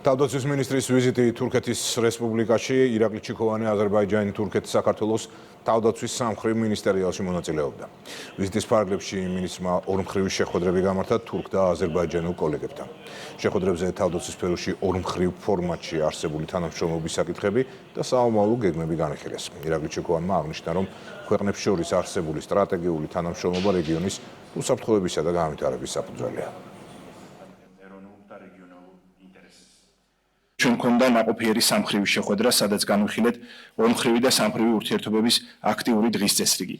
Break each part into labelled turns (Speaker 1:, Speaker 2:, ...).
Speaker 1: თავდაცვის მინისტრის ვიზიტი თურქეთის რესპუბლიკაში, ირაკლი ჩიქოვანი აზერბაიჯანი, თურქეთი, საქართველოს თავდაცვის სამმხრივ მინისტერიალში მონაწილეობდა. ვიზიტის ფარგლებში მინისტრმა ორმხრივი შეხვედრები გამართა თურქ და აზერბაიჯანულ კოლეგებთან. შეხვედრებზე თავდაცვის სფეროში ორმხრივ ფორმატში არსებული თანამშრომლობის საკითხები და საომავლო გეგმები განიხილეს. ირაკლი ჩიქოვანმა აღნიშნა, რომ ქვეყნებს შორის არსებული სტრატეგიული თანამშრომლობა რეგიონის უსაფრთხოებისა და განვითარების საფუძველია.
Speaker 2: ჩვენ მქონდა ნაყოფიერი სამმხრივი შეხვედრა, სადაც განვიხილეთ ორმხრივი და სამმხრივი ურთიერთობების აქტიური დღის წესრიგი.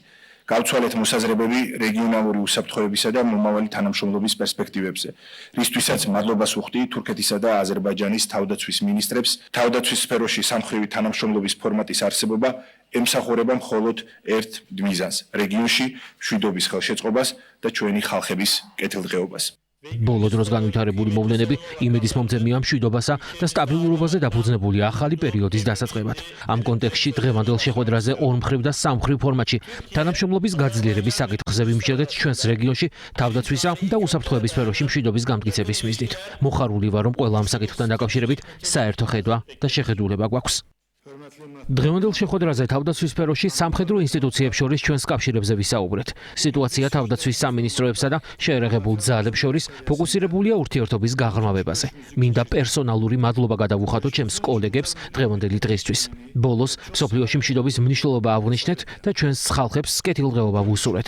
Speaker 2: გავცვალეთ მოსაზრებები რეგიონალური უსაფრთხოებისა და მომავალი თანამშრომლობის პერსპექტივებზე, რისთვისაც მადლობას ვუხდი თურქეთისა და აზერბაიჯანის თავდაცვის მინისტრებს. თავდაცვის სფეროში სამმხრივი თანამშრომლობის ფორმატის არსებობა ემსახურება მხოლოდ ერთ მიზანს, რეგიონში მშვიდობის ხელშეწყობას და ჩვენი ხალხების კეთილდღეობას.
Speaker 3: ბოლო დროს განვითარებული მოვლენები იმედის მომძებნია მშვიდობასა და სტაბილურობაზე დაფუძნებული ახალი პერიოდის დასაწყებად. ამ კონტექსტში დღევანდელ შეხვედრაზე ორმხრივ და სამმხრივ ფორმატში თანამშრომლობის გაძლიერების საკითხზე ვიმსჯელეთ ჩვენს რეგიონში თავდაცვისა და უსაფრთხოების სფეროში მშვიდობის გამტკიცების მიზნით. მოხარული ვარ, რომ ყველა ამ საკითხთან დაკავშირებით საერთო ხედვა და შეხედულება გვაქვს. დღევანდელ შეხვედრაზე თავდაცვის სფეროში სამხედრო ინსტიტუციებს შორის ჩვენს კავშირებზე ვისაუბრეთ. სიტუაცია თავდაცვის სამინისტროებსა და შეერაღებულ ძალებს შორის ფოკუსირებულია ურთიერთობის გაღრმავებაზე. მინდა პერსონალური მადლობა გადავუხატო ჩემს კოლეგებს დღევანდელი დღისთვის. ბოლოს მსოფლიოში მშვიდობის მნიშვნელობა აღვნიშნეთ და ჩვენს ხალხებს კეთილდღეობა ვუსურვეთ.